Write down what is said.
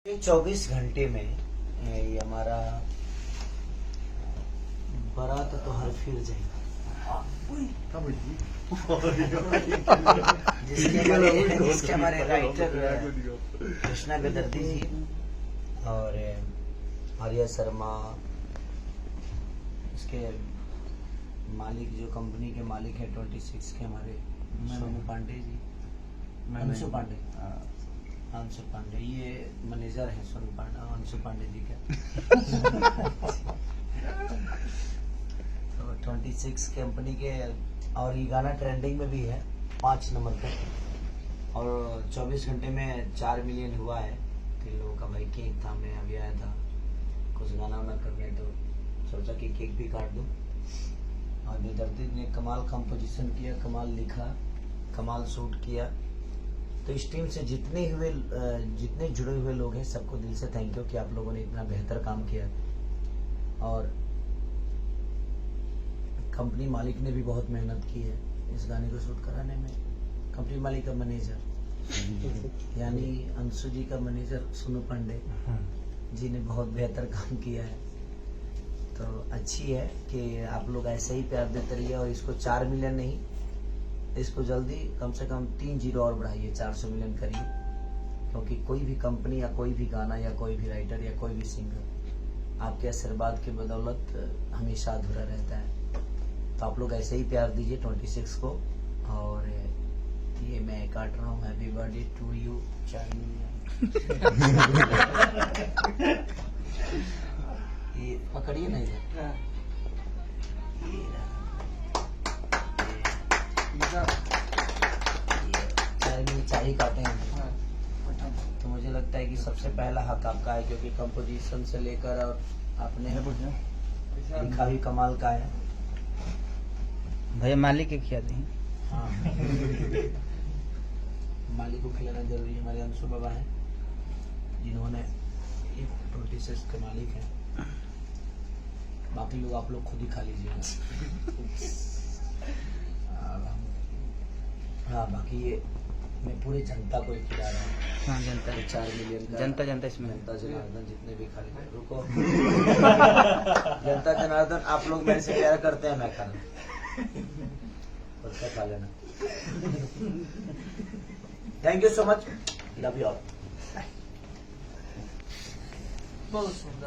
24 घंटे में ये हमारा बारात तो हर फिर जाएगा जिसके हमारे राइटर कृष्णा गदर्दी जी और आर्या शर्मा, इसके मालिक जो कंपनी के मालिक है 26 के हमारे सोनू पांडे जी, अंशु पांडे, अंशु पांडे ये मैनेजर है सोनू पांडे, अंशु पांडे जी का तो 26 कंपनी के, और ये गाना ट्रेंडिंग में भी है 5 नंबर पे, और 24 घंटे में 4 मिलियन हुआ है। तो लोगों का भाई केक था, मैं अभी आया था कुछ गाना वाना करने, तो सोचा कि केक भी काट दूं। और बेदर्दी ने कमाल कंपोजिशन किया, कमाल लिखा, कमाल शूट किया। तो इस टीम से जितने जुड़े हुए लोग हैं सबको दिल से थैंक यू कि आप लोगों ने इतना बेहतर काम किया। और कंपनी मालिक ने भी बहुत मेहनत की है इस गाने को शूट कराने में। कंपनी मालिक का मैनेजर यानी अंशु जी का मैनेजर सोनू पांडे जी ने बहुत बेहतर काम किया है। तो अच्छी है कि आप लोग ऐसे ही प्यार देते रहिए, और इसको 4 मिलियन नहीं, इसको जल्दी कम से कम 3 जीरो और बढ़ाइए, 400 मिलियन करिए। क्योंकि कोई भी कंपनी या कोई भी गाना या कोई भी राइटर या कोई भी सिंगर आपके आशीर्वाद की बदौलत हमेशा अधूरा रहता है। तो आप लोग ऐसे ही प्यार दीजिए 26 को। और ये मैं काट रहा हूँ, happy birthday to you 4 million. ये पकड़िए ना इधर, चाय काटे हैं। तो मुझे लगता है कि सबसे पहला हक आपका है, क्योंकि कंपोजिशन से लेकर और आपने लिखा भी कमाल का है। भैया मालिक के खिला दें। हाँ मालिक को खिलाना जरूरी है। हमारे अंशु बाबा हैं जिन्होंने 26 के मालिक हैं। बाकी लोग आप लोग खुद ही खा लीजिएगा। हाँ बाकी ये मैं पूरी जनता को ही खिला रहा हूँ। हाँ जनता, 4 मिलियन का जनता इसमें जनता जनार्दन जितने भी खा लेते, रुको जनता जनार्दन आप लोग मेरे से प्यार करते हैं, मैं खा लूँ, खा लेना। Thank you so much, love you all. बहुत सुंदर।